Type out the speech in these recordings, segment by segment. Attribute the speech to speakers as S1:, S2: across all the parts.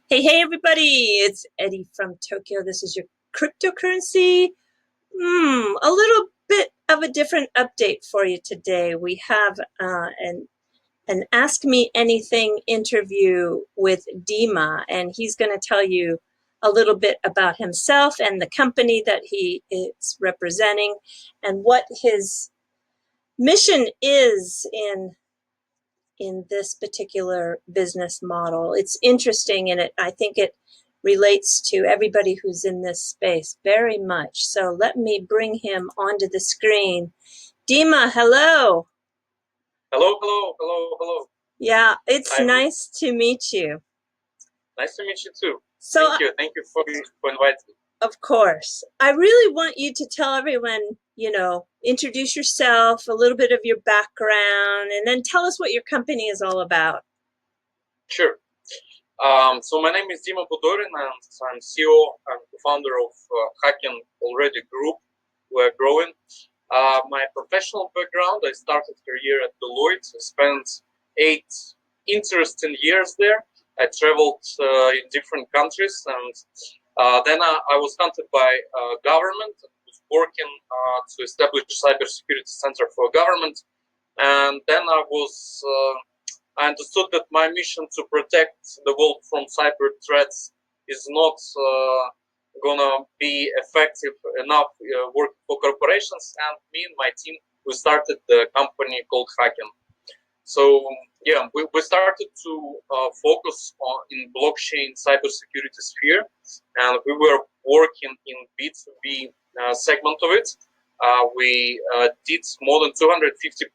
S1: Hey, everybody, it's Eddie from Tokyo. This is your cryptocurrency. A little bit of a different update for you today. We have an Ask Me Anything interview with Dima, and he's going to tell you a little bit about himself and the company that he is representing and what his mission is in this particular business model. It's interesting, and I think it relates to everybody who's in this space very much. So let me bring him onto the screen. Dima, hello.
S2: Hello, hello, hello, hello.
S1: Yeah, it's
S2: I'm
S1: nice to meet you.
S2: nice to meet you too.
S1: So,
S2: Thank you for inviting me.
S1: of course, I really want you to tell everyone, introduce yourself, a little bit of your background, and then tell us what your company is all about.
S2: Sure. So my name is Dima Budorin, and I'm CEO and co-founder of Hacken already group. We're growing. My professional background: I started career at Deloitte. I spent 8 interesting years there. I traveled in different countries, and then I was hunted by government. I was working to establish Cybersecurity Center for government, and then I understood that my mission to protect the world from cyber threats is not gonna be effective enough working for corporations, and me and my team, we started the company called Hacken. So yeah, we started to focus on in blockchain cybersecurity sphere, and we were working in B2B segment of it. We did more than 250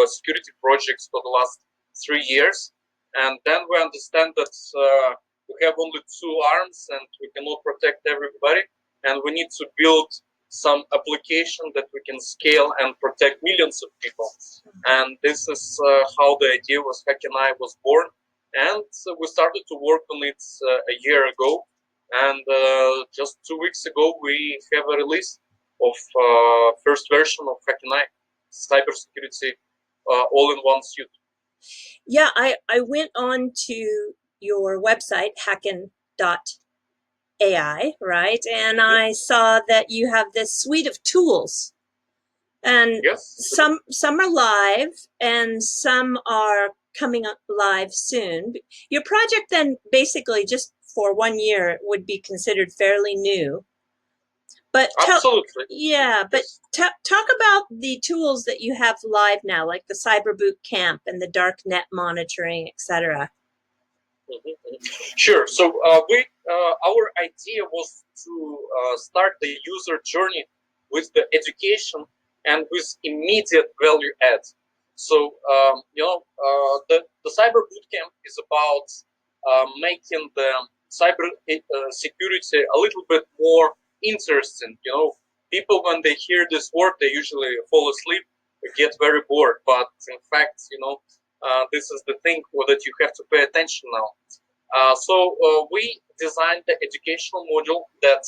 S2: security projects for the last 3 years, and then we understand that we have only 2 arms and we cannot protect everybody, and we need to build some application that we can scale and protect millions of people. And this is how the idea was HackenAI was born, and we started to work on it a year ago, and just 2 weeks ago we have a release of first version of HackenAI cybersecurity all-in-one suite.
S1: Yeah, I went on to your website, AI, right? And I saw that you have this suite of tools, and
S2: Yes.
S1: some are live and some are coming up live soon. Your project then basically just for 1 year would be considered fairly new. But
S2: Absolutely.
S1: talk about the tools that you have live now, like the Cyber Boot Camp and the darknet monitoring, etc.
S2: Sure. So our idea was to start the user journey with the education and with immediate value add. So the cyber bootcamp is about making the cyber security a little bit more interesting. People when they hear this word, they usually fall asleep, get very bored. But in fact, this is the thing that you have to pay attention now. So we designed the educational module that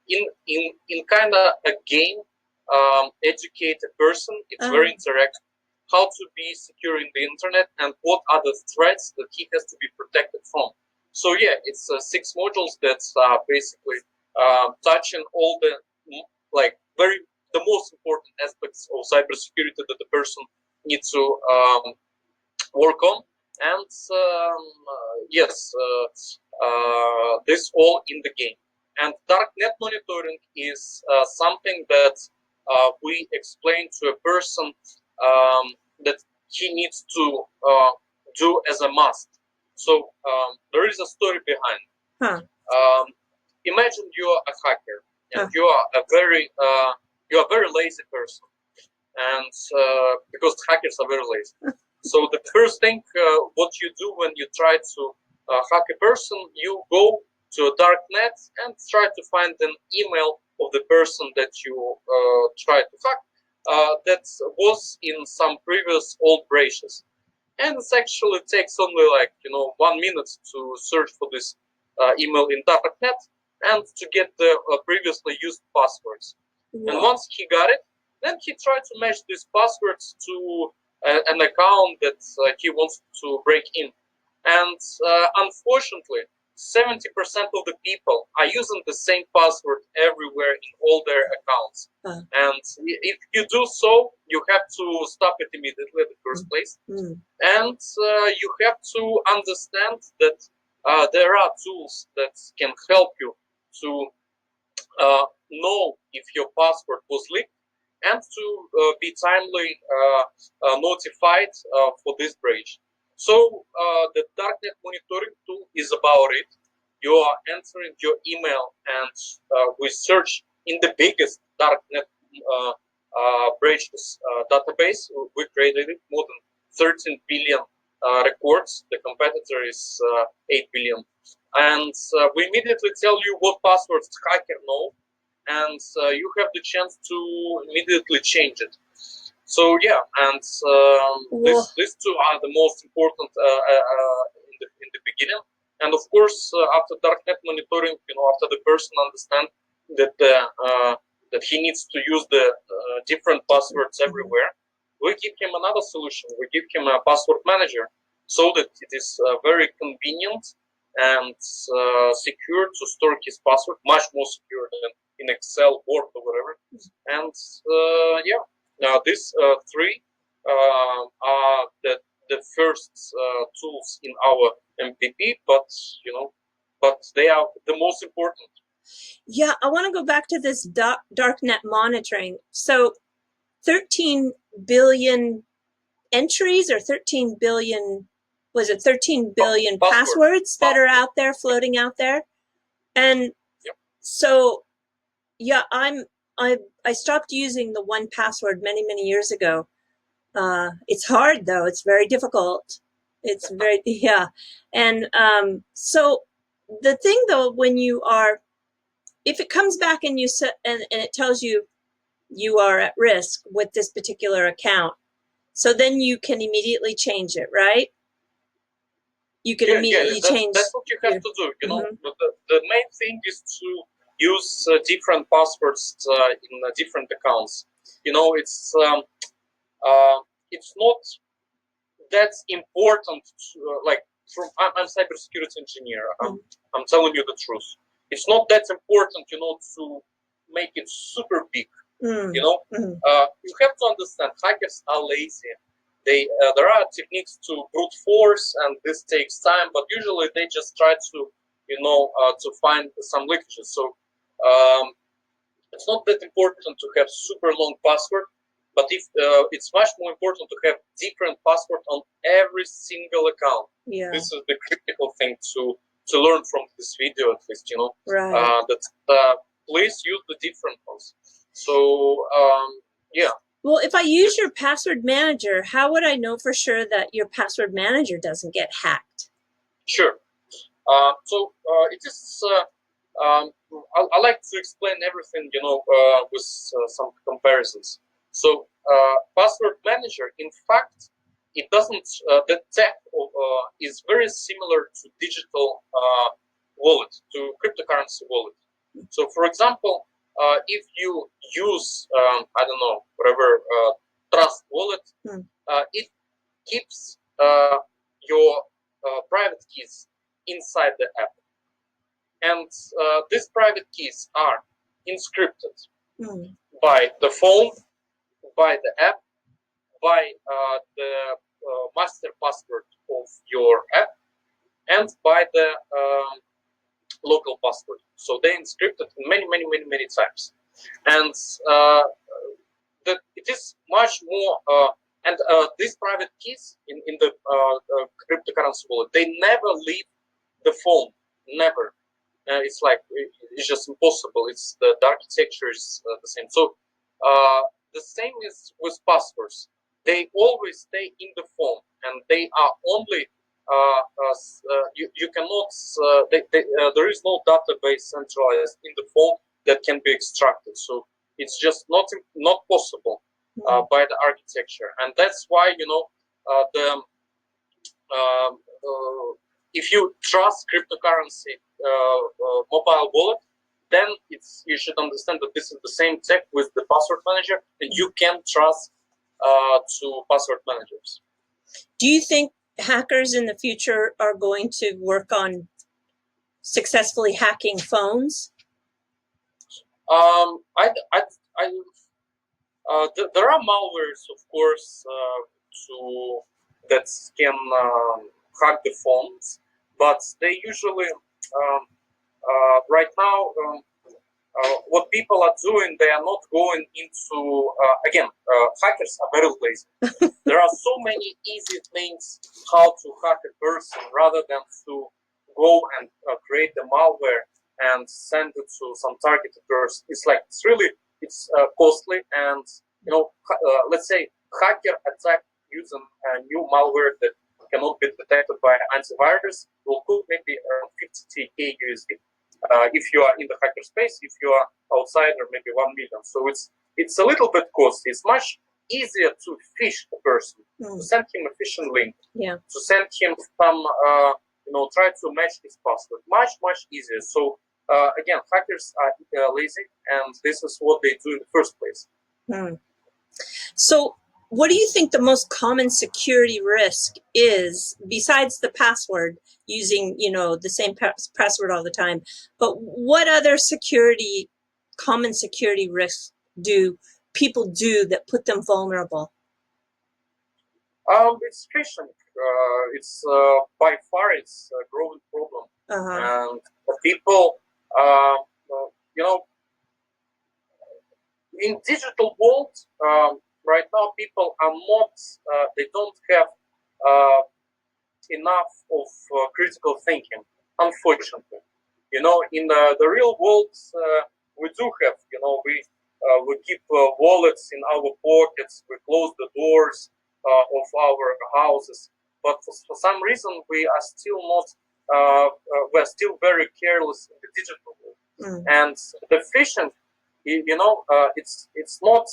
S2: in kind of a game educate a person. It's very interactive. How to be secure in the internet and what are the threats that he has to be protected from. So yeah, it's 6 modules that basically touching all the the most important aspects of cybersecurity that the person needs to work on. And this all in the game. And darknet monitoring is something that we explain to a person that he needs to do as a must. So there is a story behind. Imagine you are a hacker and you are a very lazy person, and because hackers are very lazy. So the first thing what you do when you try to hack a person, you go to a dark net and try to find an email of the person that you try to hack that was in some previous old breaches. And it actually takes only 1 minute to search for this email in darknet and to get the previously used passwords. And once he got it, then he tried to match these passwords to an account that he wants to break in. And unfortunately, 70% of the people are using the same password everywhere in all their accounts. And if you do so, you have to stop it immediately in the first place. And you have to understand that there are tools that can help you to know if your password was leaked and to be timely notified for this breach. So the darknet monitoring tool is about it. You are entering your email and we search in the biggest darknet breaches database. We created it, more than 13 billion records. The competitor is 8 billion. And we immediately tell you what passwords the hacker knows, and you have the chance to immediately change it. So yeah, and these two are the most important in the beginning. And of course, after darknet monitoring, after the person understands that that he needs to use the different passwords everywhere, we give him another solution. We give him a password manager, so that it is very convenient and secure to store his password, much more secure than in Excel, Word, or whatever. And yeah, now these three are the first tools in our MPP, but but they are the most important.
S1: Yeah, I want to go back to this darknet monitoring. So 13 billion entries, or 13 billion, was it 13 billion passwords that are out there, floating out there? And so, yeah, I stopped using the 1Password many years ago. It's hard though. It's very difficult. It's very, yeah. And so the thing though, when you are, if it comes back and you and it tells you you are at risk with this particular account, so then you can immediately change it, right? You can immediately change.
S2: That's what you have to do. The main thing is to use different passwords in different accounts. It's not that important. I'm cybersecurity engineer. I'm telling you the truth. It's not that important, to make it super big. You have to understand, hackers are lazy. There are techniques to brute force, and this takes time. But usually, they just try to, to find some leakages. So it's not that important to have super long password. But if it's much more important to have different password on every single account.
S1: Yeah.
S2: This is the critical thing to learn from this video, at least.
S1: Right.
S2: That please use the different ones. So yeah.
S1: Well, if I use your password manager, how would I know for sure that your password manager doesn't get hacked?
S2: Sure. So it is. I like to explain everything, with some comparisons. So password manager, in fact, it doesn't. The tech is very similar to digital wallet, to cryptocurrency wallet. So, for example, if you use I don't know, whatever Trust wallet, it keeps your private keys inside the app. And these private keys are encrypted by the phone, by the app, by the master password of your app, and by the local password. So they encrypted many times. And it is much more, and these private keys in the cryptocurrency wallet, they never leave the phone, never. It's like, it's just impossible. It's the architecture is the same. So the same is with passwords. They always stay in the phone, and they are only you cannot. There is no database centralized in the phone that can be extracted. So it's just not possible by the architecture, and that's why if you trust cryptocurrency mobile wallet, then you should understand that this is the same tech with the password manager, and you can trust to password managers.
S1: Do you think hackers in the future are going to work on successfully hacking phones?
S2: There are malwares, of course, that can hack the phones, but they usually right now. What people are doing, they are not going into, again, hackers are very lazy. There are so many easy things how to hack a person rather than to go and create the malware and send it to some targeted person. It's costly, and let's say hacker attack using a new malware that cannot be detected by antivirus will cost maybe around 50k USD. If you are in the hacker space, if you are outsider, maybe 1 million. So it's a little bit costly. It's much easier to phish a person, to send him a phishing link, to send him some, try to match his password. Much easier. So again, hackers are lazy, and this is what they do in the first place.
S1: So what do you think the most common security risk is, besides the password, using, the same password all the time? But what other common security risks do people do that put them vulnerable?
S2: It's phishing. It's by far it's a growing problem, and people, in digital world right now, people are not. They don't have enough of critical thinking. Unfortunately, in the real world, we do have. We keep wallets in our pockets. We close the doors of our houses, but for some reason we are still not. We're still very careless in the digital world, and the phishing. It's not.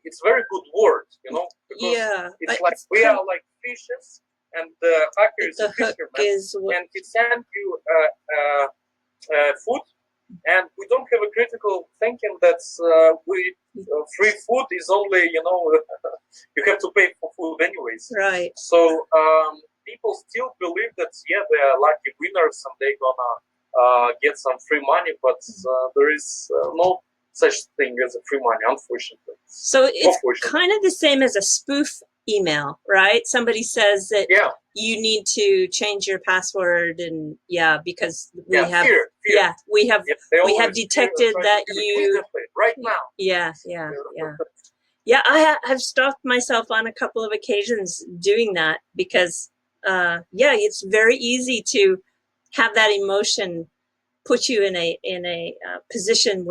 S2: It's very good word, because it's like we are like fishes, and the hacker is a fisherman, and he sends you food, and we don't have a critical thinking that free food is only you have to pay for food anyways.
S1: Right.
S2: So people still believe that they are lucky winners and they're gonna get some free money, but there is no such thing as a free money, unfortunately.
S1: So it's kind of the same as a spoof email, right? Somebody says that you need to change your password, and because we have we have detected that you
S2: right now.
S1: Yeah. I've stopped myself on a couple of occasions doing that because it's very easy to have that emotion put you in a position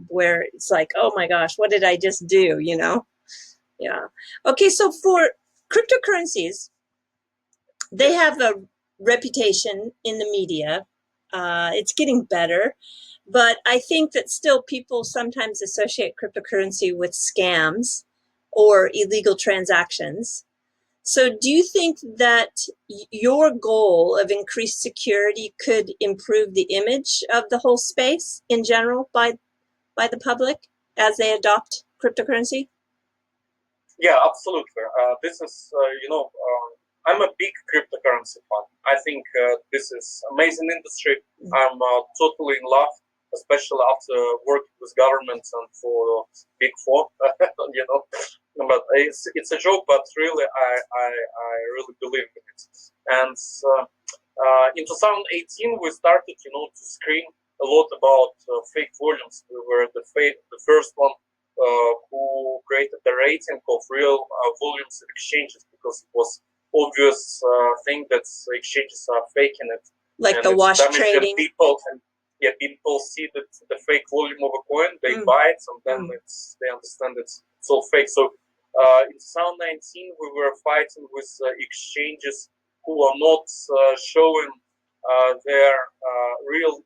S1: where it's like, oh my gosh, what did I just do? Okay, so for cryptocurrencies, they have a reputation in the media. It's getting better, but I think that still people sometimes associate cryptocurrency with scams or illegal transactions. So do you think that your goal of increased security could improve the image of the whole space in general by the public as they adopt cryptocurrency?
S2: Yeah, absolutely. This is, I'm a big cryptocurrency fan. I think this is amazing industry. I'm totally in love, especially after working with governments and for Big Four, But it's a joke, but really, I really believe in it. And in 2018, we started, to screen a lot about fake volumes. We were the first one who created the rating of real volumes in exchanges, because it was obvious thing that exchanges are faking it.
S1: Like and the wash trading.
S2: People see that the fake volume of a coin, they buy it, and then they understand it's all fake. So in 2019, we were fighting with exchanges who are not showing their real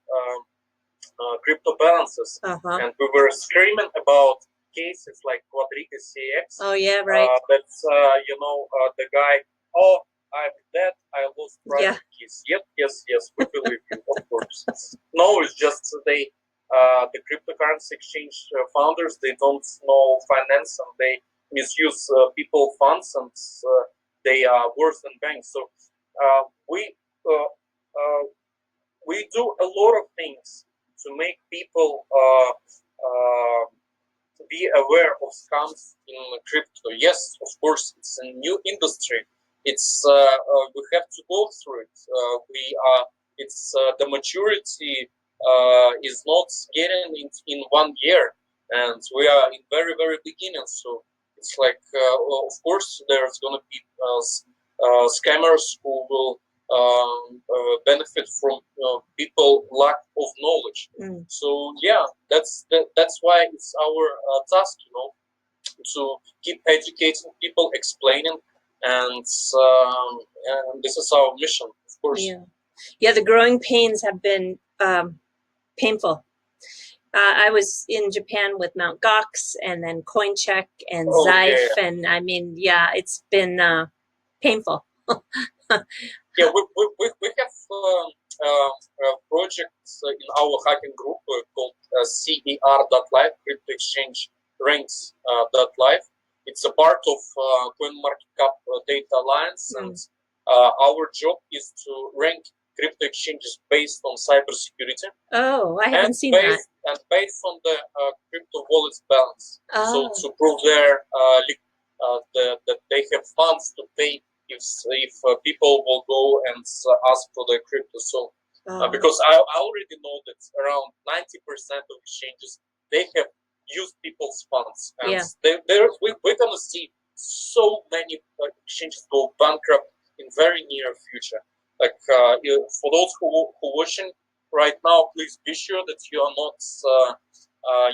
S2: crypto balances, and we were screaming about cases like Quadriga CX.
S1: Oh yeah, right.
S2: That's the guy. Oh, I'm dead. I lost private keys. Yes. We believe you, of course. No, it's just the cryptocurrency exchange founders. They don't know finance, and they misuse people funds, and they are worse than banks. So we we do a lot of things to make people to be aware of scams in crypto. Yes, of course, it's a new industry. It's we have to go through it. It's the maturity is not getting in 1 year, and we are in very beginning. So it's like, well, of course, there's gonna be scammers who will benefit from people lack of knowledge. So yeah, that's why it's our task, to keep educating people, explaining, and this is our mission, of course.
S1: Yeah, the growing pains have been painful. I was in Japan with Mt. Gox and then CoinCheck and Xife, and I mean, yeah, it's been painful.
S2: Yeah, we have projects in our hacking group called CER.live, Crypto Exchange Ranks.live. It's a part of CoinMarketCap Data Alliance, and our job is to rank crypto exchanges based on cybersecurity.
S1: Oh, I haven't seen that.
S2: And based on the crypto wallet's balance. So to prove that they have funds to pay if people will go and ask for the crypto. So because I already know that around 90% of exchanges, they have used people's funds, and we're gonna see so many exchanges go bankrupt in very near future. Like for those who watching right now, please be sure that you are not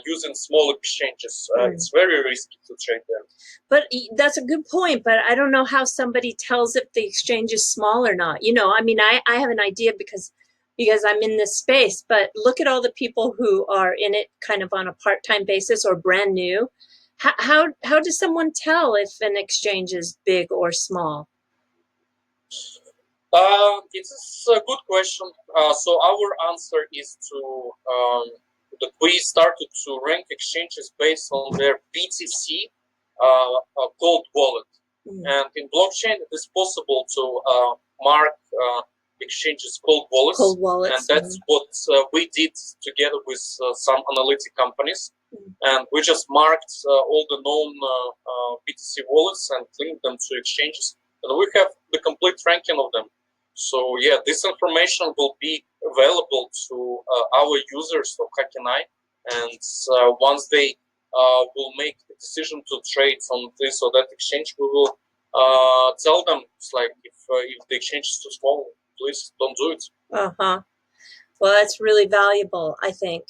S2: using small exchanges. It's very risky to trade there.
S1: But that's a good point, but I don't know how somebody tells if the exchange is small or not. I mean, I have an idea because I'm in this space, but look at all the people who are in it kind of on a part-time basis or brand new. How does someone tell if an exchange is big or small?
S2: It's a good question. So our answer is that we started to rank exchanges based on their BTC cold wallet. And in blockchain, it is possible to mark exchanges cold wallets. And that's what we did together with some analytic companies. And we just marked all the known BTC wallets and linked them to exchanges. And we have the complete ranking of them. So yeah, this information will be available to our users of HackenAI, and once they will make the decision to trade on this or that exchange, we will tell them, it's like, if the exchange is too small, please don't do it.
S1: Well, that's really valuable, I think.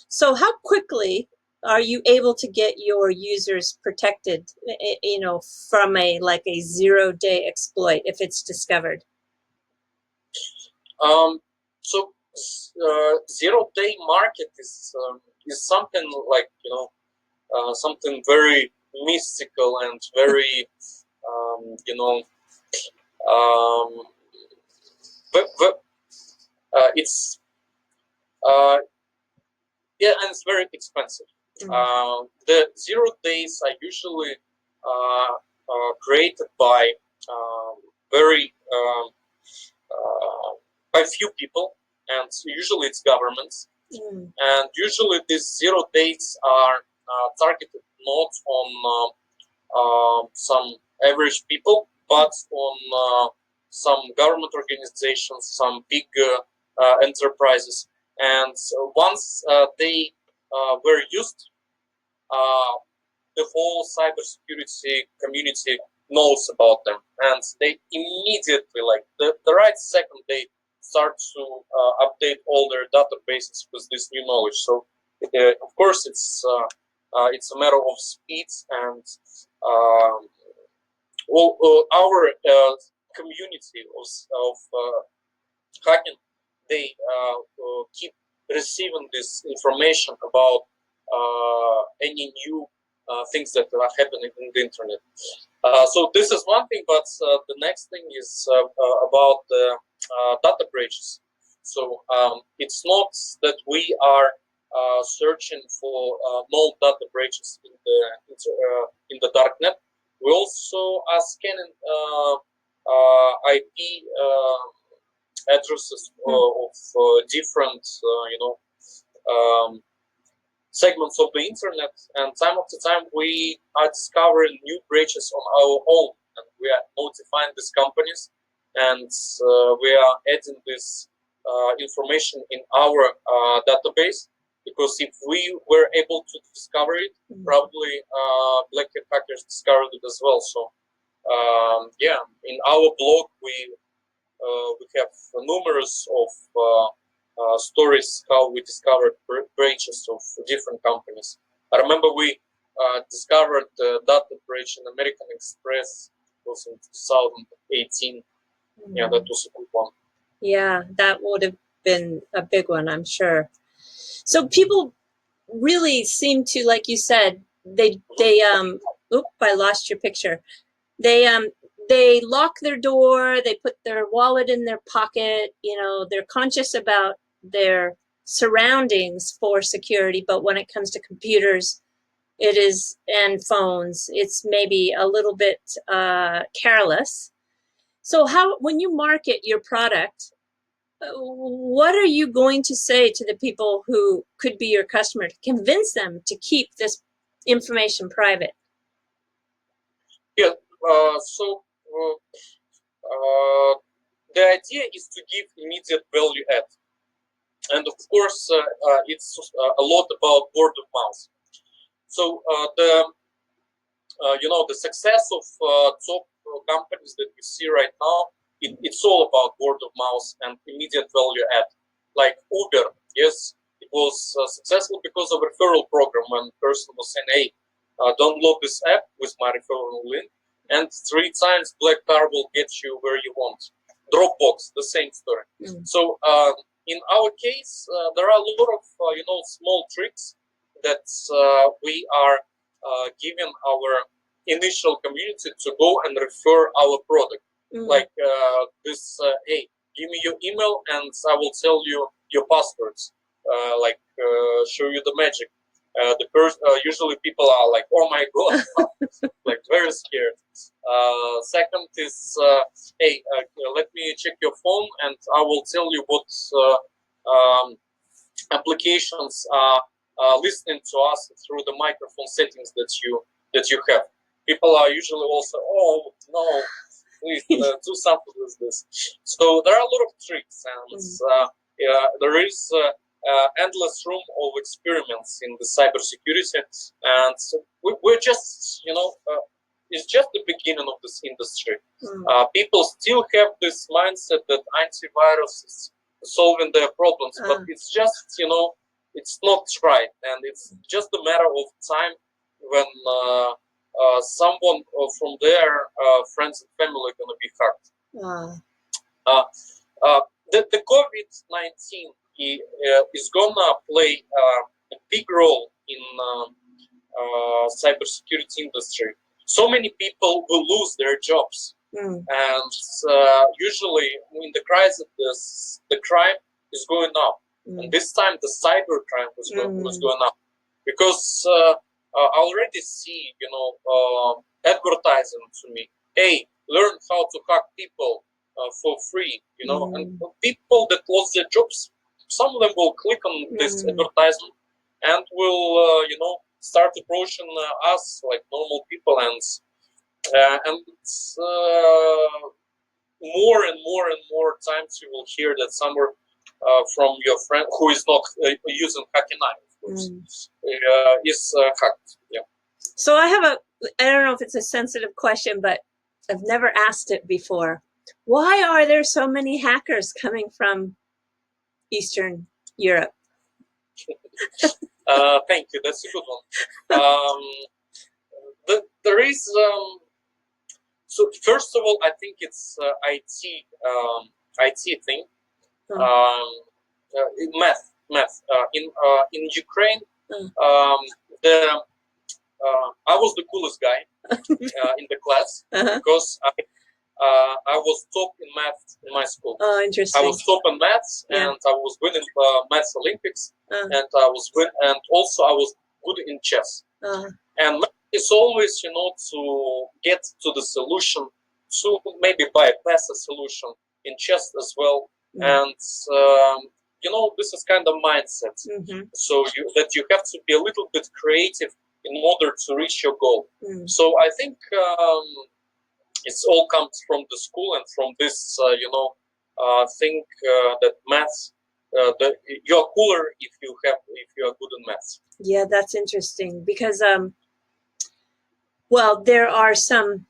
S1: So how quickly are you able to get your users protected, from a 0-day exploit if it's discovered?
S2: So 0-day market is something like, something very mystical and very it's and it's very expensive. The 0 days are usually created by very by few people, and usually it's governments. And usually these 0 days are targeted not on some average people, but on some government organizations, some big enterprises. And once they were used, the whole cybersecurity community knows about them, and they immediately, like the right second, they start to update all their databases with this new knowledge. So of course it's a matter of speed, and our community of hacking, they keep receiving this information about any new things that are happening in the internet. So this is one thing, but the next thing is about the data breaches. So it's not that we are searching for null data breaches in the darknet. We also are scanning IP addresses of different, segments of the internet, and time after time we are discovering new breaches on our own, and we are notifying these companies, and we are adding this information in our database, because if we were able to discover it, probably black hat hackers discovered it as well. So yeah, in our blog we have numerous of stories how we discovered breaches of different companies. I remember we discovered the data breach in American Express. It was in 2018. Yeah, that was a good one.
S1: Yeah, that would have been a big one, I'm sure. So people really seem to, like you said, I lost your picture. They lock their door, they put their wallet in their pocket, they're conscious about their surroundings for security, but when it comes to computers, and phones, it's maybe a little bit careless. So when you market your product, what are you going to say to the people who could be your customer to convince them to keep this information private?
S2: Yeah, so the idea is to give immediate value add. And of course, it's a lot about word of mouth. So the success of top companies that we see right now, it's all about word of mouth and immediate value add. Like Uber, yes, it was successful because of referral program, when person was saying, hey, download this app with my referral link, and 3 times black car will get you where you want. Dropbox, the same story. So in our case, there are a lot of small tricks that we are giving our initial community to go and refer our product. Like this, hey, give me your email and I will tell you your passwords. Show you the magic. Usually people are like, oh my god, like very scared. Second is, hey, let me check your phone and I will tell you what applications are listening to us through the microphone settings that you have. People are usually also, oh no, please do something with this. So there are a lot of tricks, and there is endless room of experiments in the cybersecurity, and so we're just, it's just the beginning of this industry. People still have this mindset that antivirus is solving their problems, but it's just, it's not right, and it's just a matter of time when someone from their friends and family are going to be hacked. The COVID-19 is going to play a big role in cybersecurity industry. So many people will lose their jobs. And usually in the crisis, the crime is going up. And this time the cyber crime was going up. Because I already see, advertising to me, hey, learn how to hack people for free, and people that lost their jobs, some of them will click on this advertisement and will, start approaching us like normal people, and more and more and more times you will hear that somewhere from your friend who is not using HackenAI, of course, is hacked. Yeah.
S1: So I don't know if it's a sensitive question, but I've never asked it before. Why are there so many hackers coming from Eastern Europe?
S2: Thank you. That's a good one. There is. So first of all, I think it's IT thing. Math. In Ukraine, I was the coolest guy in the class because I was top in math in my school.
S1: Oh, interesting.
S2: I was top in maths, and I was winning maths Olympics, and and also I was good in chess. And it's always, to get to the solution, to maybe bypass a solution in chess as well.
S1: Mm.
S2: and this is kind of mindset.
S1: Mm-hmm.
S2: So that you have to be a little bit creative in order to reach your goal.
S1: Mm.
S2: So I think it all comes from the school and from this thing that maths. You're cooler if you are good in maths.
S1: Yeah, that's interesting because well, there are some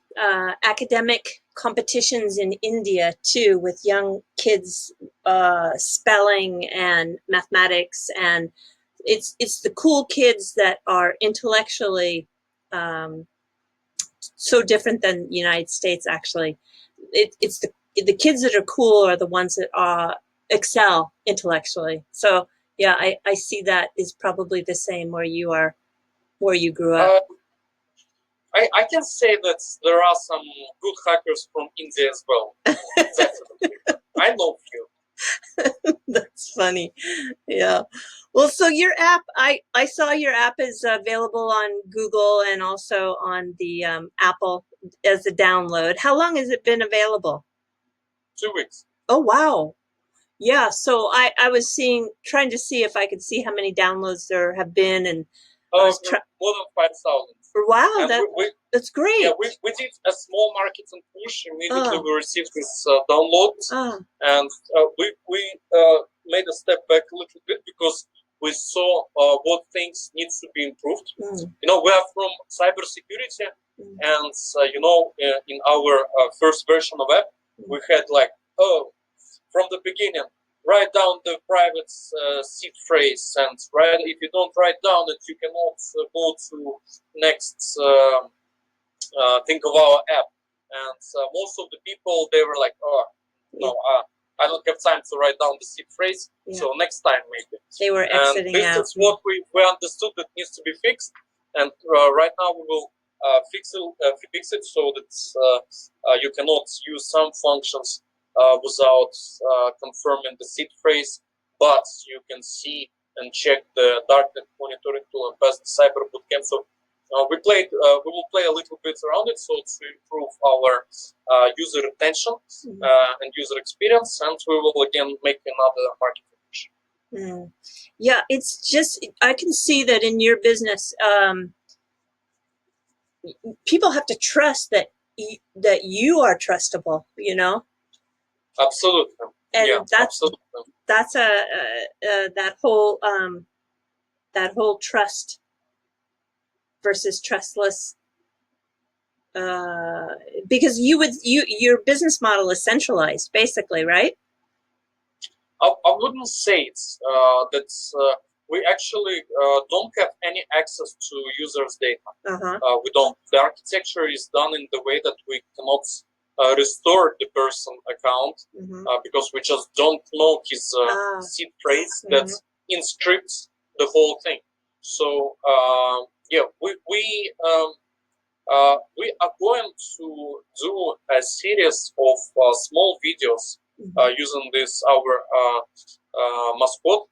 S1: academic competitions in India too, with young kids spelling and mathematics, and it's the cool kids that are intellectually um, so different than the United States. Actually, it's the kids that are cool are the ones that excel intellectually. So yeah, I see that is probably the same where you are, where you grew up.
S2: I can say that there are some good hackers from India as well. Definitely. I know few.
S1: That's funny. Yeah. Well, so your app, I saw your app is available on Google and also on the Apple as a download. How long has it been available?
S2: 2 weeks.
S1: Oh, wow. Yeah. So I was trying to see if I could see how many downloads there have been, and I was
S2: More than 5,000.
S1: wow,
S2: And
S1: that's great.
S2: we did a small marketing push. Immediately
S1: Oh.
S2: we received this downloads,
S1: Oh.
S2: and we made a step back a little bit because we saw what things needs to be improved.
S1: Mm.
S2: We are from cybersecurity,
S1: Mm.
S2: and in our first version of app, we had from the beginning, write down the private seed phrase, and if you don't write down it, you cannot go to next think of our app. And most of the people, they were like, oh, no, I don't have time to write down the seed phrase, so next time maybe.
S1: They were exiting
S2: and this
S1: out.
S2: is what we understood that needs to be fixed, and right now we will fix it so that you cannot use some functions without confirming the seed phrase, but you can see and check the darknet monitoring tool and pass the cyber bootcamp. So we will play a little bit around it, so to improve our user retention and user experience, and we will again make another marketing push.
S1: Mm. Yeah, it's just I can see that in your business, people have to trust that you are trustable.
S2: Absolutely.
S1: And
S2: yeah, absolutely.
S1: That's that whole trust versus trustless, because your business model is centralized basically, right?
S2: I wouldn't say it's that we actually don't have any access to users' data. We don't. The architecture is done in the way that we cannot restore the person account because we just don't know his seed phrase that inscripts the whole thing. So we are going to do a series of small videos using this our mascot,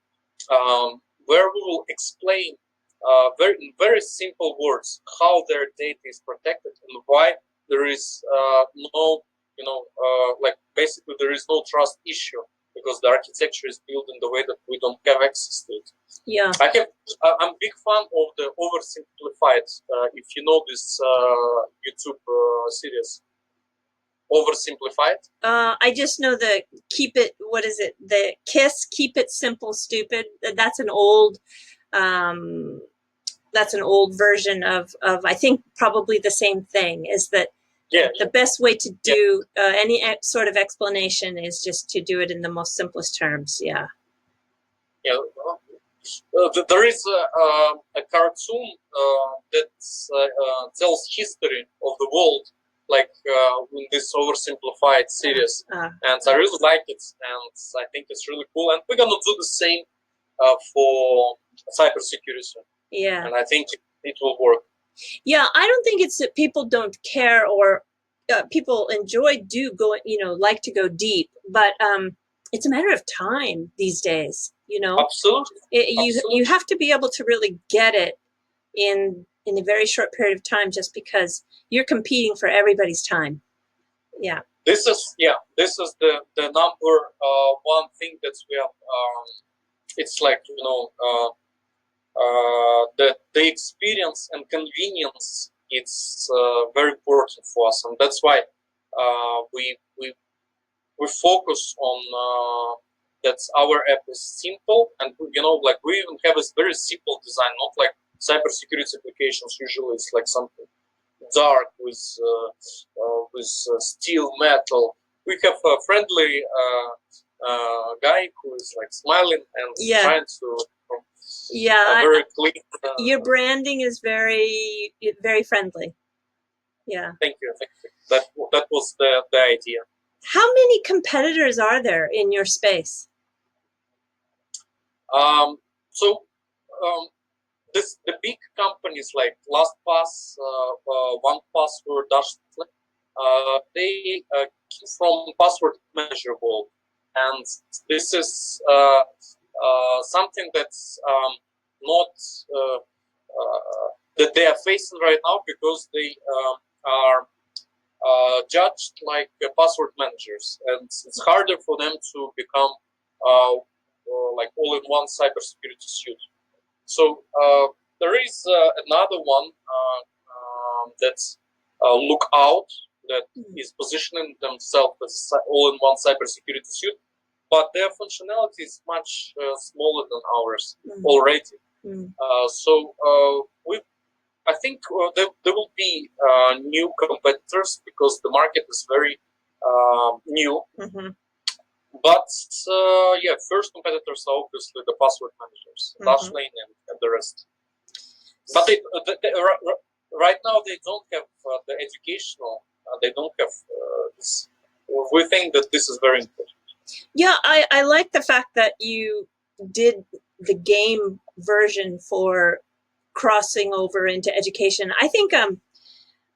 S2: where we will explain in very simple words how their data is protected and why there is no, basically there is no trust issue because the architecture is built in the way that we don't have access to it.
S1: Yeah,
S2: I'm a big fan of the oversimplified. If you know this YouTube series, oversimplified.
S1: I just know the keep it. What is it? The KISS, keep it simple, stupid. That's an old. That's an old version of I think probably the same thing. Is that the best way to do any sort of explanation is just to do it in the most simplest terms. Yeah.
S2: Yeah. There is a cartoon that tells history of the world, like in this oversimplified series, and I really like it, and I think it's really cool. And we're gonna do the same for cybersecurity.
S1: Yeah.
S2: And I think it will work.
S1: Yeah, I don't think it's that people don't care or people like to go deep, but it's a matter of time these days.
S2: Absolutely.
S1: You have to be able to really get it in a very short period of time, just because you're competing for everybody's time. Yeah.
S2: This is the number one thing that we have. It's like the experience and convenience. It's very important for us, and that's why we focus on that our app is simple, and like we even have a very simple design, not like cybersecurity applications. Usually, it's like something dark with steel metal. We have a friendly guy who is like smiling and trying to very clean.
S1: Your branding is very friendly. Yeah.
S2: Thank you. That was the idea.
S1: How many competitors are there in your space?
S2: The big companies like LastPass, OnePassword, Dashlane, they came from password manager world, and this is something that's not that they are facing right now, because they are judged like password managers, and it's harder for them to become like all-in-one cybersecurity suite. So there is another one that's Lookout, that is positioning themselves as all-in-one cybersecurity suite, but their functionality is much smaller than ours already. I think there will be new competitors, because the market is very new. But first competitors are obviously the password managers, Dashlane and the rest. But right now they don't have the educational. They don't have this. We think that this is very important.
S1: Yeah, I like the fact that you did the game version for crossing over into education. I think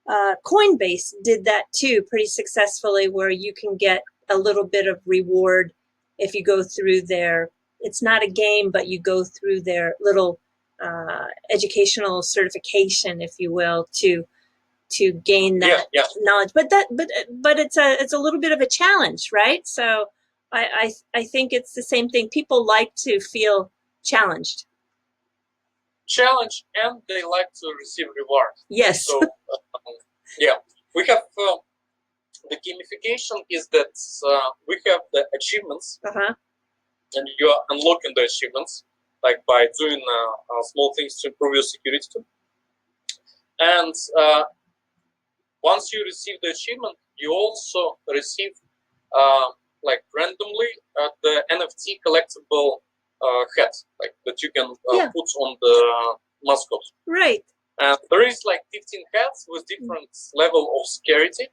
S1: Coinbase did that too pretty successfully, where you can get a little bit of reward if you go through their, it's not a game, but you go through their little educational certification, if you will, to gain that knowledge. But it's a little bit of a challenge, right? So I think it's the same thing. People like to feel challenged.
S2: Challenge, and they like to receive reward.
S1: Yes.
S2: So we have the gamification is that we have the achievements, and you are unlocking the achievements like by doing small things to improve your security. And once you receive the achievement, you also receive like randomly the NFT collectible hat, like that you can put on the mascot.
S1: Right.
S2: And there is like 15 hats with different level of scarcity.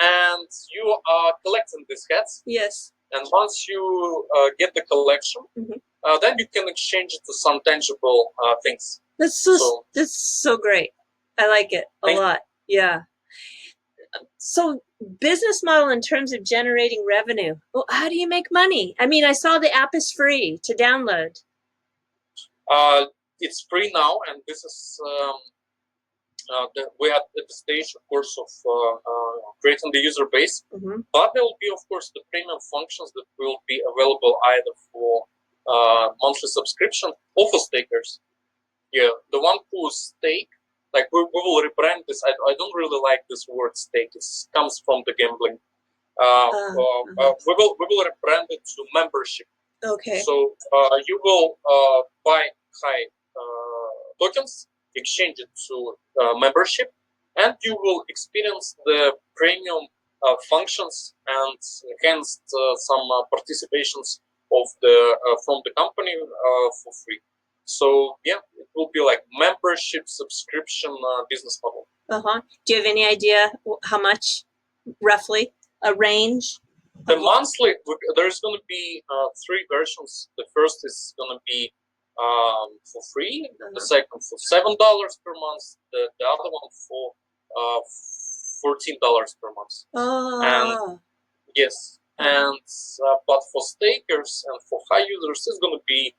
S2: And you are collecting these hats.
S1: Yes.
S2: And once you get the collection, then you can exchange it to some tangible things.
S1: That's so great. I like it a lot. Yeah. So business model in terms of generating revenue. Well, how do you make money? I mean, I saw the app is free to download.
S2: It's free now, and this is we are at the stage, of course, of creating the user base. But there will be, of course, the premium functions that will be available either for monthly subscription or for stakers. Yeah, the one who stake, like we will rebrand this. I don't really like this word stake. It comes from the gambling. We will rebrand it to membership.
S1: Okay.
S2: So you will buy high tokens, exchange it to membership, and you will experience the premium functions and enhanced some participations of the from the company for free. So yeah, it will be like membership subscription business model.
S1: Do you have any idea how much, roughly, a range?
S2: The monthly, there's going to be 3 versions. The first is going to be for free. The second for $7 per month. The other one for $14 per month. And yes, and but for stakers and for high users, it's going to be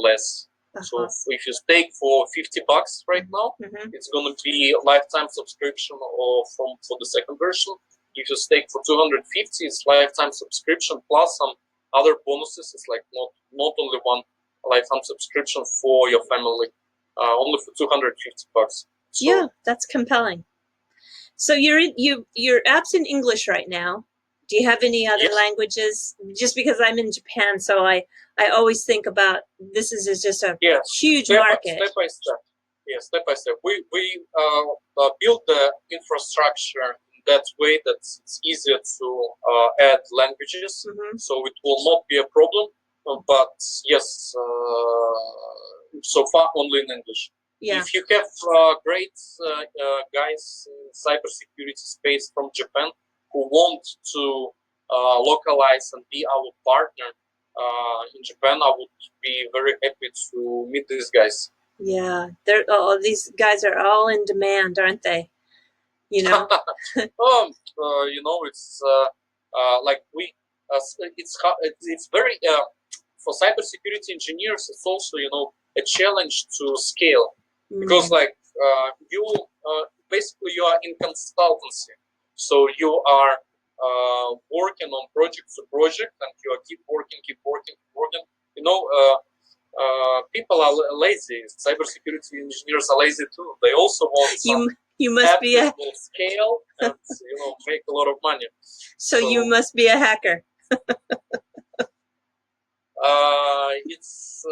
S2: less. So if you stake for $50 right now, it's going to be a lifetime subscription, or for the second version, if you stake for 250, it's lifetime subscription plus some other bonuses. It's like not only one lifetime subscription for your family, only for 250 bucks. So,
S1: yeah, that's compelling. So your app's in English right now. Do you have any other
S2: yes.
S1: languages? Just because I'm in Japan, so I always think about this is just a huge market.
S2: Step by step. Yeah, step by step. We build the infrastructure in that way that it's easier to add languages, so it will not be a problem. But yes, so far only in English.
S1: Yeah.
S2: If you have great guys in cybersecurity space from Japan who want to localize and be our partner in Japan, I would be very happy to meet these guys.
S1: Yeah, these guys are all in demand, aren't they? You know.
S2: You know, it's like it's very for cybersecurity engineers. It's also, you know, a challenge to scale because like you basically you are in consultancy, so you are working on project to project, and you are keep working. You know, people are lazy. Cybersecurity engineers are lazy too. They also want some
S1: you must be a
S2: scale and, you know, make a lot of money.
S1: So you must be a hacker.
S2: It's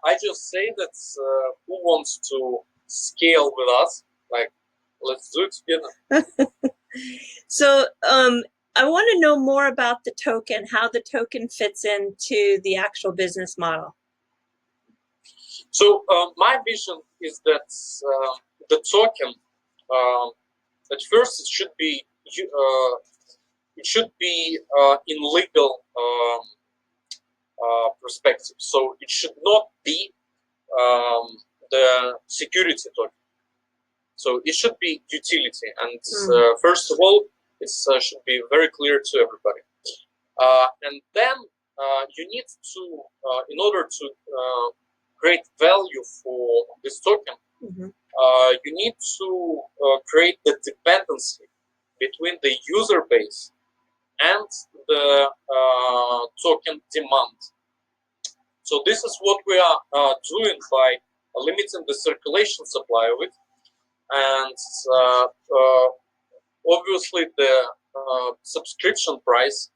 S2: I just say that who wants to scale with us? Like, let's do it together.
S1: So I want to know more about the token, how the token fits into the actual business model.
S2: So my vision is that the token, at first, it should be in legal perspective. So it should not be the security token. So it should be utility, and first of all, it should be very clear to everybody. And then you need to, in order to create value for this token, you need to create the dependency between the user base and the token demand. So this is what we are doing by limiting the circulation supply of it, and obviously the subscription price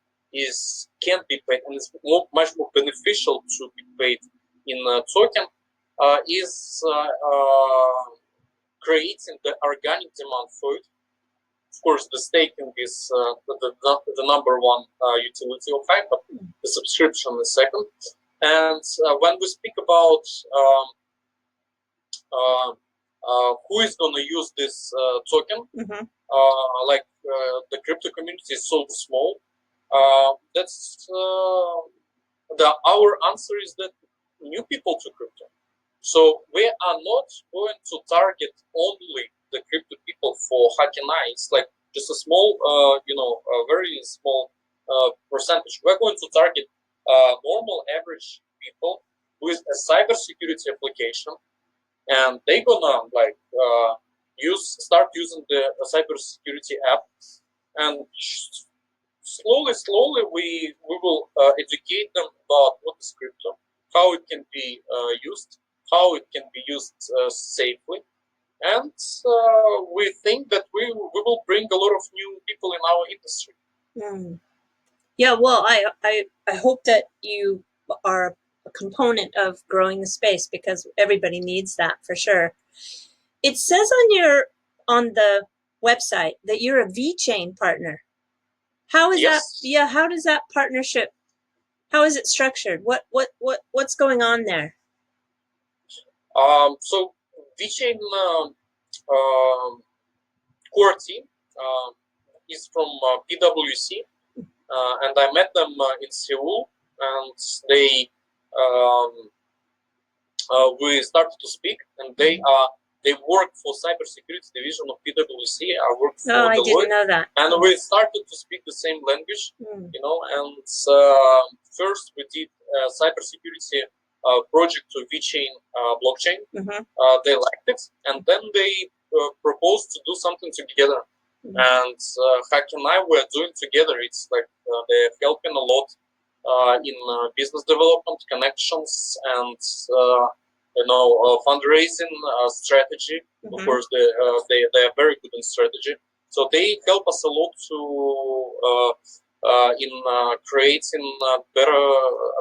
S2: can be paid, and it's much more beneficial to be paid in a token, is creating the organic demand for it. Of course, the staking is the number one utility of Hype, but the subscription is second. And when we speak about who is going to use this token, like the crypto community is so small, that's our answer is that new people to crypto. So we are not going to target only the crypto people for HackenAI. It's like just a small, you know, a very small percentage. We're going to target normal average people with a cybersecurity application, and they're gonna like start using the cybersecurity app, and slowly we will educate them about what is crypto, how it can be used, how it can be used safely, and we think that we will bring a lot of new people in our industry.
S1: Yeah, well, I hope that you are a component of growing the space, because everybody needs that for sure. It says on the website that you're a VeChain partner. How is that? Yeah, how does that partnership? How is it structured? What's going on there?
S2: So VeChain core team is from PwC, and I met them in Seoul, and we started to speak, and they work for cybersecurity division of PwC. I work for Deloitte.
S1: I didn't know that.
S2: And we started to speak the same language, you know. And first we did a cybersecurity project to VeChain blockchain. They liked it, and then they proposed to do something together. And HackenAI we're doing together. It's like they're helping a lot in business development, connections, and fundraising strategy. Of course, they are very good in strategy. So they help us a lot to in creating better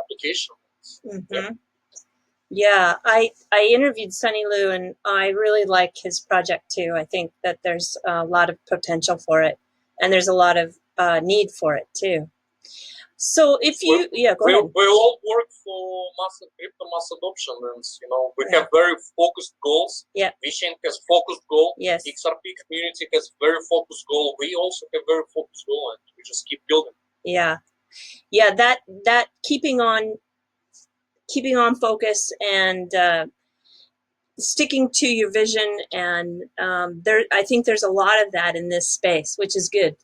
S2: applications.
S1: Yeah, I interviewed Sunny Liu, and I really like his project too. I think that there's a lot of potential for it, and there's a lot of need for it too. So if you, go ahead.
S2: We all work for crypto mass adoption, and we have very focused goals.
S1: Yeah.
S2: VeChain has focused goal.
S1: Yes.
S2: XRP community has very focused goal. We also have very focused goal, and we just keep building.
S1: Yeah, yeah. That keeping on focus and sticking to your vision, and I think there's a lot of that in this space, which is good.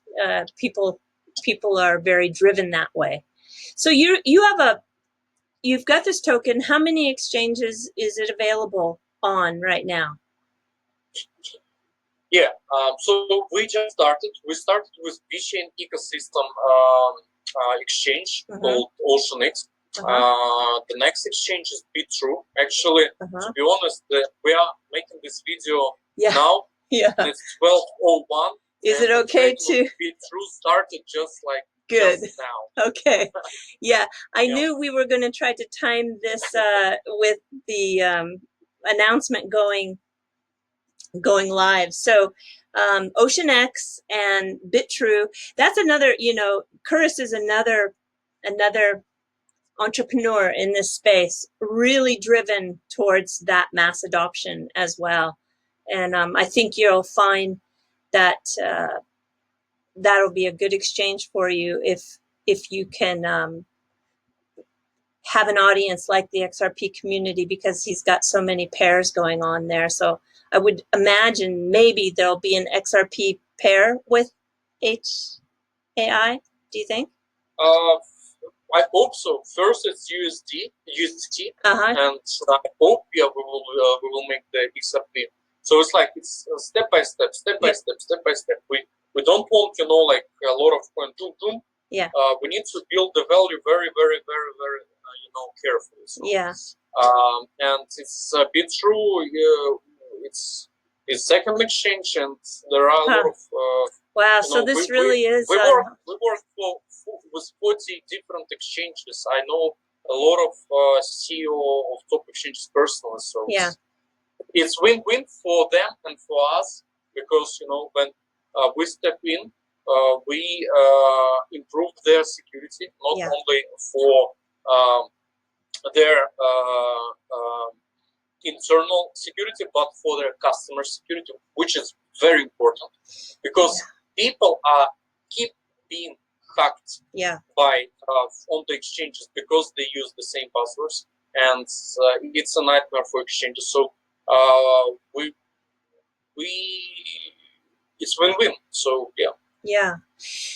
S1: People are very driven that way. So you've got this token. How many exchanges is it available on right now?
S2: Yeah, so we just started. We started with VeChain ecosystem exchange called OceanX. The next exchange is Bitrue. Actually, to be honest, we are making this video now.
S1: Yeah.
S2: And it's 12:01.
S1: Is it okay to?
S2: Bitrue started just like
S1: good
S2: just now.
S1: Okay. Yeah, I knew we were going to try to time this with the announcement going live. So OceanX and Bitrue, that's another, Curtis is another entrepreneur in this space, really driven towards that mass adoption as well. And I think you'll find that that'll be a good exchange for you if you can have an audience like the XRP community, because he's got so many pairs going on there. So I would imagine maybe there'll be an XRP pair with HAI. Do you think?
S2: I hope so. First, it's USDT, and I hope we will make the XRP. So it's like it's step by step. We don't want like a lot of boom.
S1: Yeah.
S2: We need to build the value very, very, very, very carefully. So,
S1: yeah.
S2: And it's a bit true. It's second exchange, and there are a lot of.
S1: Wow! So this really is.
S2: We work with 40 different exchanges. I know a lot of CEO of top exchanges personally. So it's win-win for them and for us, because when we step in, we improve their security, not only for their internal security, but for their customer security, which is very important, because people keep being hacked by on the exchanges because they use the same passwords, and it's a nightmare for exchanges. So it's win-win. So
S1: yeah.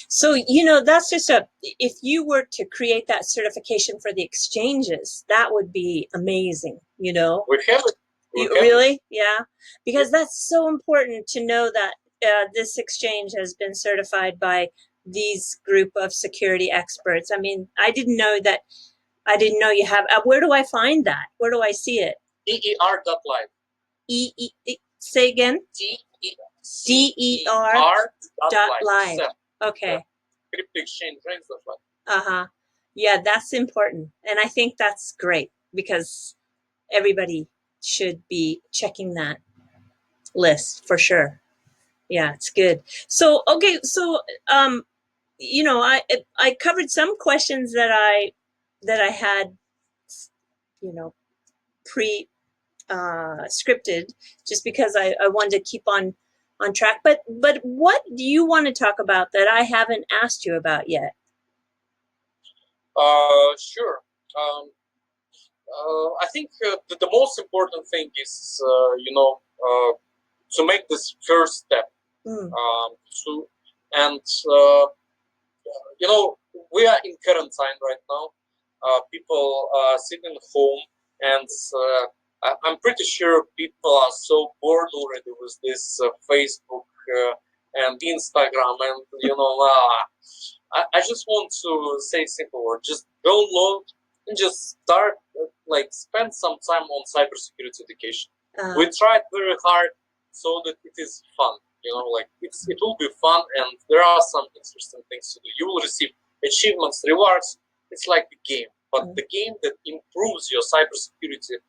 S1: So that's just if you were to create that certification for the exchanges, that would be amazing.
S2: We have it.
S1: Really? Yeah, because that's so important to know that this exchange has been certified by these group of security experts. I mean, I didn't know you have. Where do I find that? Where do I see it?
S2: DER.live.
S1: Say again.
S2: DER.live.
S1: Okay.
S2: Crypto exchange.
S1: Yeah, that's important, and I think that's great, because everybody should be checking that list for sure. Yeah, it's good. So okay, so I covered some questions that I had, pre scripted, just because I wanted to keep on track. But what do you want to talk about that I haven't asked you about yet?
S2: Sure. I think the most important thing is to make this first step. We are in quarantine right now. People are sitting home, and I'm pretty sure people are so bored already with this Facebook and Instagram, and I just want to say simple word: just download and just start, like spend some time on cybersecurity education. We tried very hard so that it is fun. Like it will be fun, and there are some interesting things to do. You will receive achievements, rewards. It's like the game, but the game that improves your cybersecurity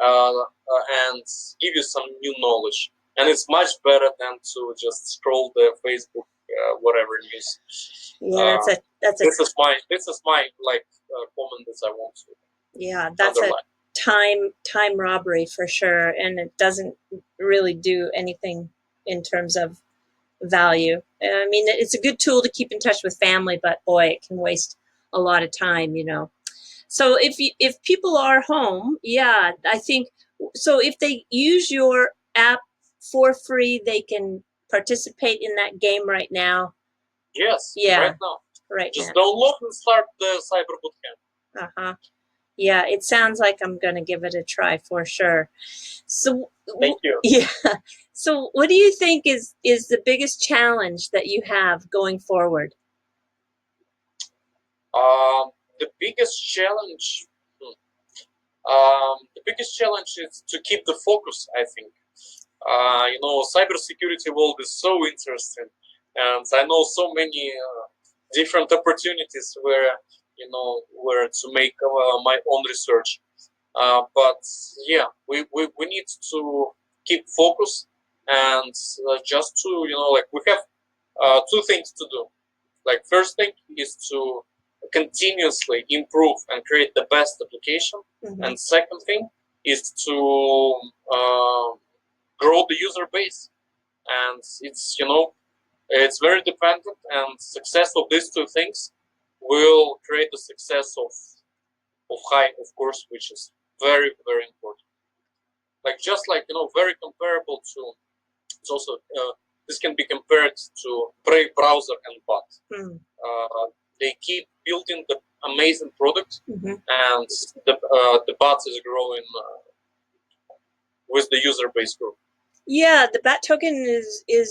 S2: and give you some new knowledge. And it's much better than to just scroll the Facebook, whatever news.
S1: Yeah, that's a
S2: this is my like comment that I want to.
S1: Yeah, that's underline. A time robbery for sure, and it doesn't really do anything in terms of value. I mean, it's a good tool to keep in touch with family, but boy, it can waste a lot of time, So if people are home, yeah, I think so. If they use your app for free, they can participate in that game right now.
S2: Yes,
S1: yeah,
S2: right now.
S1: Right
S2: Just
S1: now.
S2: download and start the cyber bootcamp.
S1: Yeah, it sounds like I'm going to give it a try for sure. So
S2: thank you.
S1: Yeah. So what do you think is the biggest challenge that you have going forward?
S2: The biggest challenge. The biggest challenge is to keep the focus, I think. Cybersecurity world is so interesting, and I know so many different opportunities where to make my own research. But yeah, we need to keep focus and just to like we have two things to do. Like first thing is to continuously improve and create the best application, and second thing is to grow the user base. And it's very dependent, and success of these two things will create the success of high, of course, which is very, very important. Like just like very comparable to. It's also this can be compared to Brave browser and bot. They keep building the amazing product, and the bot is growing with the user base group.
S1: Yeah, the bat token is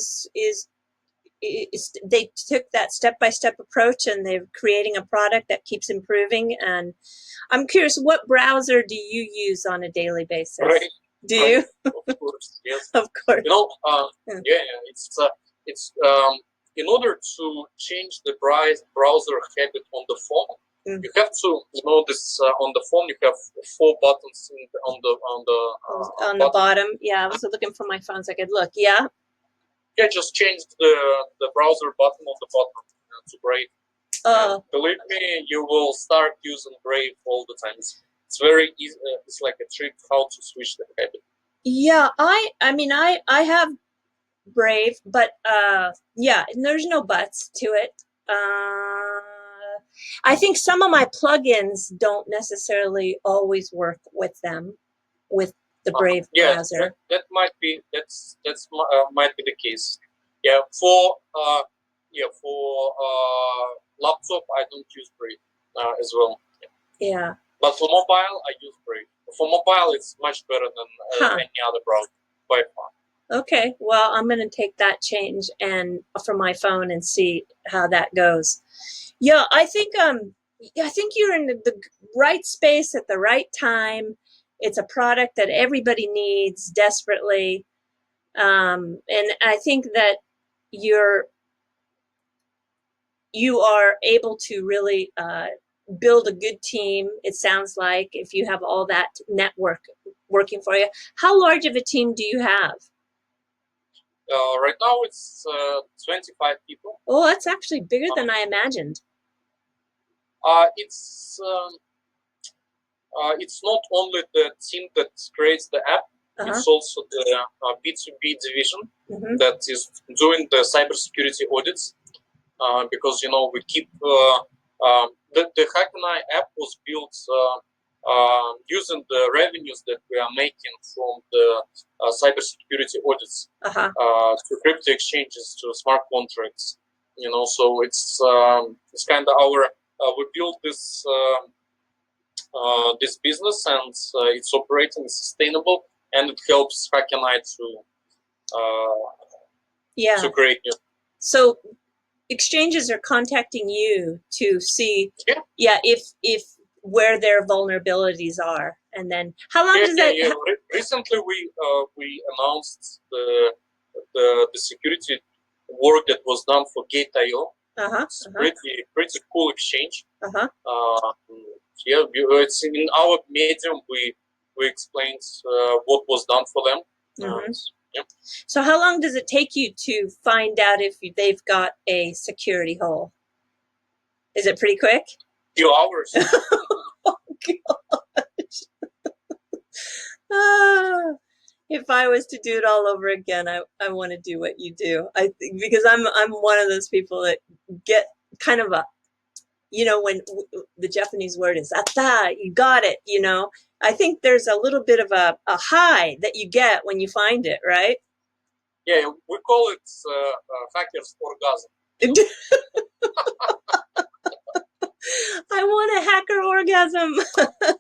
S1: they took that step-by-step approach, and they're creating a product that keeps improving. And I'm curious, what browser do you use on a daily basis?
S2: Right.
S1: Do you?
S2: Of course, yes.
S1: Of course.
S2: It's in order to change the browser habit on the phone, you have to this on the phone. You have 4 buttons
S1: on the bottom. Yeah, I was looking for my phone so I could look. Yeah.
S2: Yeah, just change the browser button on the bottom to Brave. Believe me, you will start using Brave all the time. It's very easy. It's like a trick how to switch the habit.
S1: Yeah, I mean I have Brave, but yeah, there's no buts to it. I think some of my plugins don't necessarily always work with them, with the Brave browser.
S2: That might be might be the case. Yeah, for laptop I don't use Brave as well.
S1: Yeah.
S2: But for mobile I use Brave. For mobile it's much better than any other browser by far.
S1: Okay, well, I'm going to take that change and from my phone and see how that goes. Yeah, I think you're in the right space at the right time. It's a product that everybody needs desperately, and I think that you are able to really build a good team. It sounds like if you have all that network working for you. How large of a team do you have?
S2: Right now it's 25 people.
S1: Oh, that's actually bigger than I imagined.
S2: It's not only the team that creates the app, it's also the B2B division that is doing the cybersecurity audits, because we keep the HackenAI app was built using the revenues that we are making from the cybersecurity audits to crypto exchanges, to smart contracts. So it's kind of our we built this this business, and it's operating, sustainable, and it helps HackenAI to create new.
S1: So exchanges are contacting you to see, if where their vulnerabilities are, and then how long does that?
S2: Recently, we announced the security work that was done for Gate.io. It's pretty cool exchange. It's in our medium. We explained what was done for them.
S1: So how long does it take you to find out if they've got a security hole? Is it pretty quick?
S2: Few hours.
S1: Oh, gosh. If I was to do it all over again, I want to do what you do. I think because I'm one of those people that get kind of a, when the Japanese word is "ata," you got it. I think there's a little bit of a high that you get when you find it, right?
S2: Yeah, we call it hacker's orgasm.
S1: I want a hacker orgasm.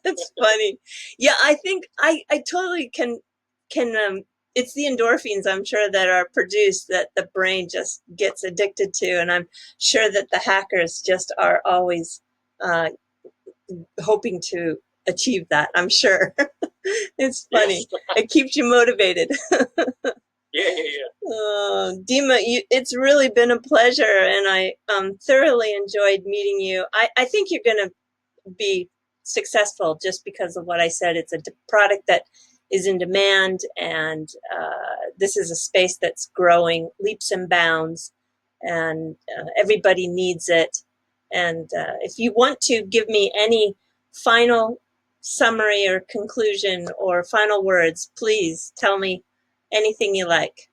S1: That's funny. Yeah, I think I totally can it's the endorphins, I'm sure, that are produced that the brain just gets addicted to, and I'm sure that the hackers just are always hoping to achieve that. I'm sure. It's funny.
S2: Yes.
S1: It keeps you motivated.
S2: Yeah.
S1: Dima, it's really been a pleasure, and I thoroughly enjoyed meeting you. I think you're going to be successful just because of what I said. It's a product that is in demand, and this is a space that's growing leaps and bounds, and everybody needs it. And if you want to give me any final summary or conclusion or final words, please tell me anything you like.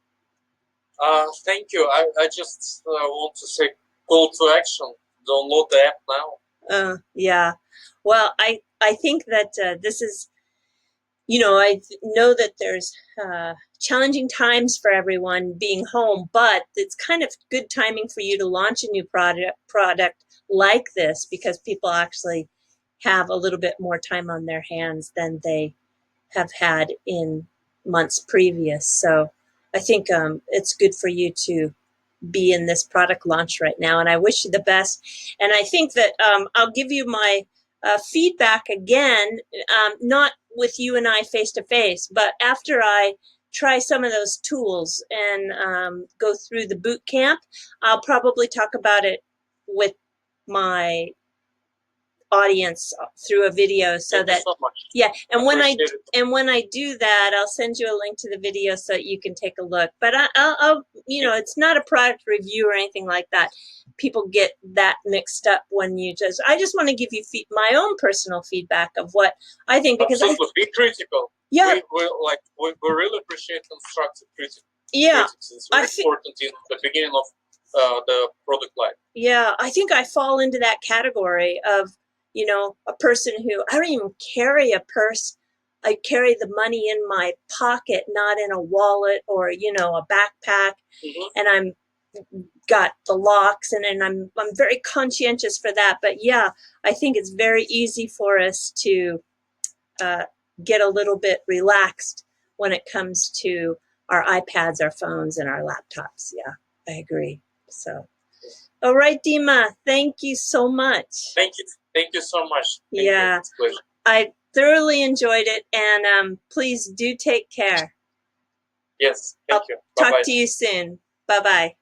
S2: Thank you. I just want to say call to action. Download the app now.
S1: Yeah. Well, I think that this is, I know that there's challenging times for everyone being home, but it's kind of good timing for you to launch a new product like this, because people actually have a little bit more time on their hands than they have had in months previous. So I think it's good for you to be in this product launch right now, and I wish you the best. And I think that I'll give you my feedback again, not with you and I face to face, but after I try some of those tools and go through the boot camp. I'll probably talk about it with my audience through a video, so
S2: Thank you so much.
S1: and when I do that, I'll send you a link to the video so that you can take a look. But I'll it's not a product review or anything like that. People get that mixed up when I just want to give you my own personal feedback of what I think, because
S2: absolutely be critical.
S1: Yeah,
S2: we really appreciate constructive criticism.
S1: Yeah,
S2: it's very important in the beginning of the product life.
S1: Yeah, I think I fall into that category of, a person who, I don't even carry a purse. I carry the money in my pocket, not in a wallet or, a backpack. And I'm got the locks, and I'm very conscientious for that. But yeah, I think it's very easy for us to get a little bit relaxed when it comes to our iPads, our phones, and our laptops. Yeah, I agree. So. All right, Dima, thank you so much.
S2: Thank you so much.
S1: Yeah, I thoroughly enjoyed it, and please do take care.
S2: Yes, thank you.
S1: Talk to you soon. Bye-bye.